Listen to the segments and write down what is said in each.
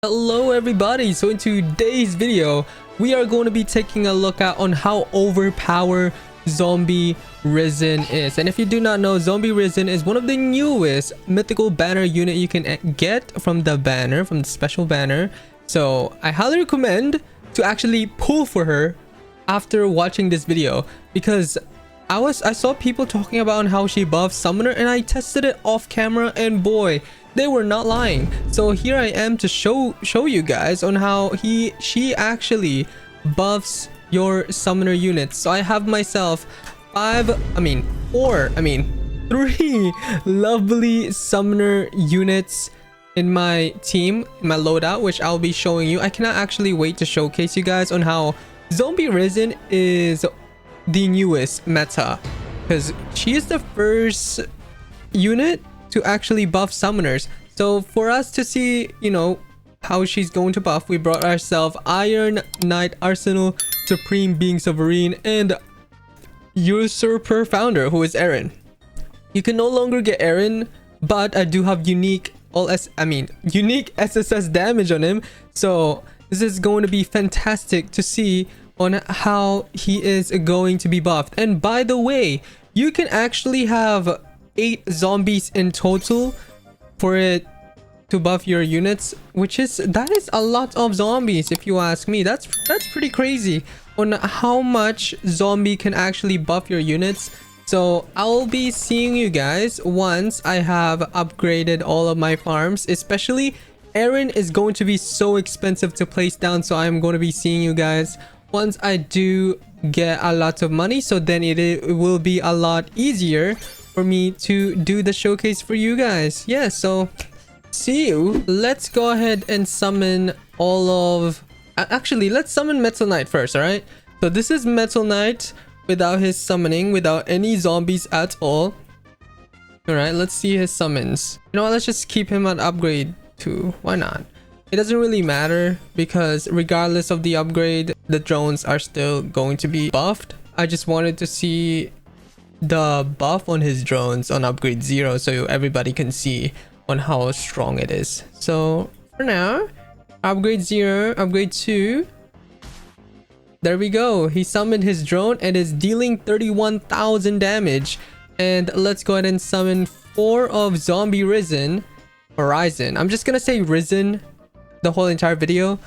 Hello everybody, so in today's video we are going to be taking a look at on how overpowered Zombie Risen is. And if you do not know, Zombie Risen is one of the newest mythical banner unit you can get from the banner, from the special banner. So I highly recommend to actually pull for her after watching this video, because I saw people talking about how she buffs Summoner, and I tested it off camera, and boy, they were not lying. So here I am to show you guys on how she actually buffs your Summoner units. So I have myself three lovely Summoner units in my team, in my loadout, which I'll be showing you. I cannot actually wait to showcase you guys on how Zombie Risen is the newest meta, because she is the first unit to actually buff summoners. So for us to see, you know, how she's going to buff, we brought ourselves Iron Knight Arsenal, Supreme Being Sovereign, and Usurper Founder, who is Aaron. You can no longer get Aaron, but I do have unique SSS damage on him. So this is going to be fantastic to see on how he is going to be buffed. And by the way, you can actually have 8 zombies in total for it to buff your units, that is a lot of zombies if you ask me. That's pretty crazy on how much zombie can actually buff your units. So I'll be seeing you guys once I have upgraded all of my farms. Especially Aaron is going to be so expensive to place down, so I'm going to be seeing you guys once I do get a lot of money. So then it will be a lot easier for me to do the showcase for you guys. Yeah, so see you. Let's go ahead and summon all of... Actually, let's summon Metal Knight first, alright? So this is Metal Knight without his summoning, without any zombies at all. Alright, let's see his summons. You know what, let's just keep him at upgrade 2. Why not? It doesn't really matter, because regardless of the upgrade, the drones are still going to be buffed. I just wanted to see the buff on his drones on upgrade 0 so everybody can see on how strong it is. So for now, upgrade 0, upgrade 2. There we go. He summoned his drone and is dealing 31,000 damage. And let's go ahead and summon 4 of Zombie Risen. Horizon. I'm just gonna say Risen the whole entire video.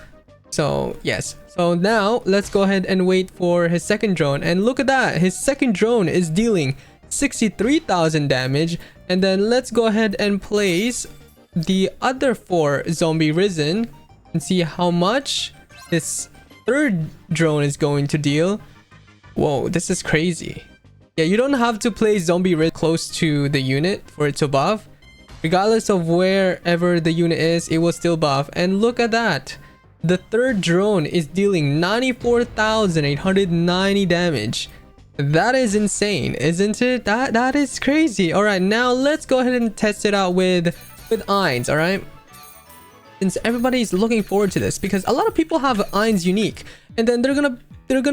So yes, so now let's go ahead and wait for his second drone, and look at that, his second drone is dealing 63,000 damage. And then let's go ahead and place the other 4 Zombie Risen and see how much this third drone is going to deal. Whoa, this is crazy. Yeah, you don't have to place Zombie Risen close to the unit for it to buff. Regardless of wherever the unit is, it will still buff. And look at that, the third drone is dealing 94,890 damage. That is insane, isn't it? That is crazy. All right, now let's go ahead and test it out with Ainz. All right, since everybody's looking forward to this, because a lot of people have Ainz unique, and then they're gonna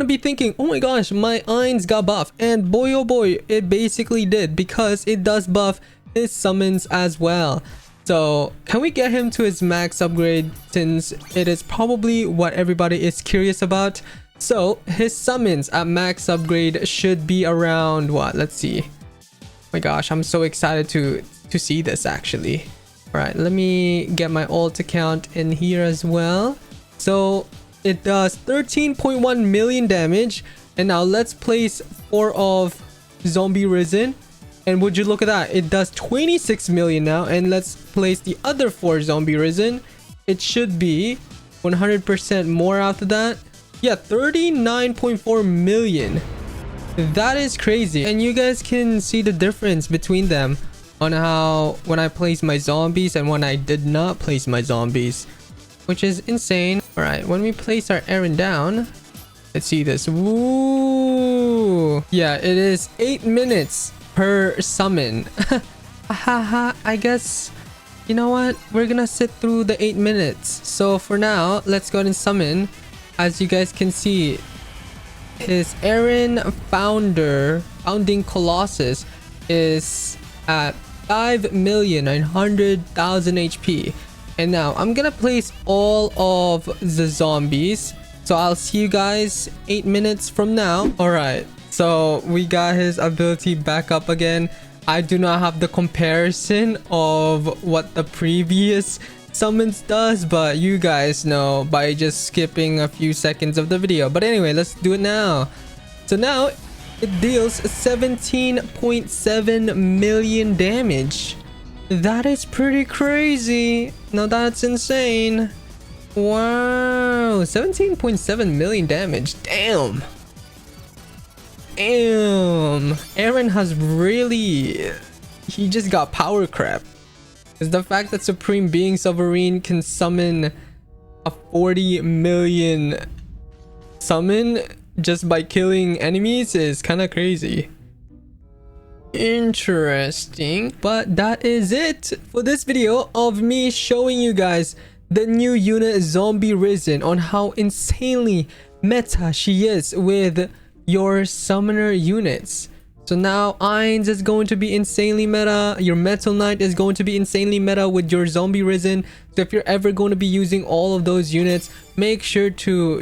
be thinking, oh my gosh, my Ainz got buff. And boy oh boy, it basically did, because it does buff his summons as well. So can we get him to his max upgrade, since it is probably what everybody is curious about? So his summons at max upgrade should be around what? Let's see. Oh my gosh, I'm so excited to see this actually. All right, let me get my ult account in here as well. So it does 13.1 million damage. And now let's place 4 of Zombie Risen. And would you look at that, it does 26 million now. And let's place the other 4 Zombie Risen. It should be 100% more after that. Yeah, 39.4 million. That is crazy. And you guys can see the difference between them on how when I place my zombies and when I did not place my zombies, which is insane. All right, when we place our Aaron down, let's see this. Woo! Yeah, it is 8 minutes per summon. I guess, you know what, we're gonna sit through the 8 minutes. So for now, let's go ahead and summon. As you guys can see, his Aaron founding Colossus is at 5,900,000 HP, And now I'm gonna place all of the zombies. So I'll see you guys 8 minutes from now. All right, so we got his ability back up again. I do not have the comparison of what the previous summons does, but you guys know by just skipping a few seconds of the video. But anyway, let's do it now. So now it deals 17.7 million damage. That is pretty crazy. No, that's insane. Wow, 17.7 million damage. Damn. Aaron has really... he just got power crap. Is the fact that Supreme Being Sovereign can summon a 40 million summon just by killing enemies is kind of crazy. Interesting. But that is it for this video of me showing you guys the new unit Zombie Risen, on how insanely meta she is with your summoner units. So now Ainz is going to be insanely meta. Your Metal Knight is going to be insanely meta with your Zombie Risen. So if you're ever going to be using all of those units, make sure to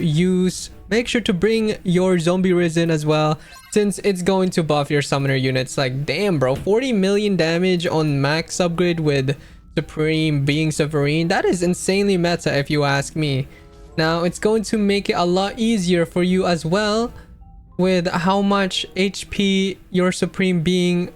bring your Zombie Risen as well, since it's going to buff your summoner units. Like, damn bro, 40 million damage on max upgrade with Supreme Being Sovereign. That is insanely meta if you ask me. Now it's going to make it a lot easier for you as well with how much HP your Supreme Being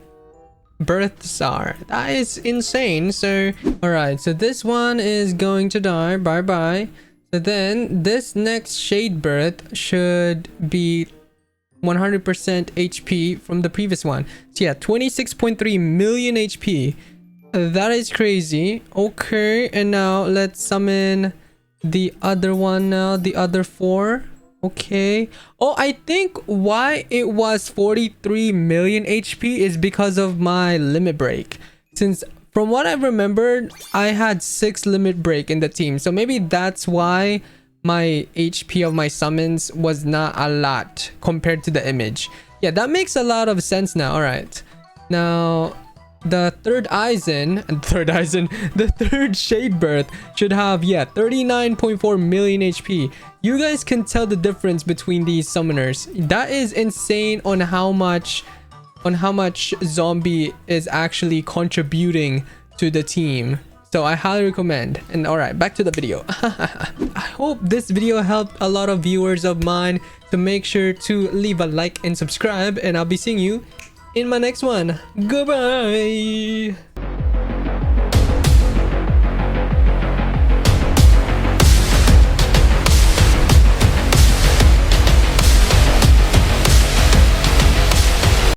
births are. That is insane. So alright, so this one is going to die. Bye bye. So then this next Shade Birth should be 100% HP from the previous one. So yeah, 26.3 million HP. That is crazy. Okay, and now let's summon the other one now, the other 4. Okay. Oh, I think why it was 43 million HP is because of my limit break. Since from what I remembered, I had 6 limit break in the team. So maybe that's why my HP of my summons was not a lot compared to the image. Yeah, that makes a lot of sense now. All right. Now, the third Shade Birth should have, yeah, 39.4 million HP. You guys can tell the difference between these summoners. That is insane on how much zombie is actually contributing to the team. So I highly recommend. And all right, back to the video. I hope this video helped a lot of viewers of mine. So make sure to leave a like and subscribe, and I'll be seeing you in my next one. Goodbye.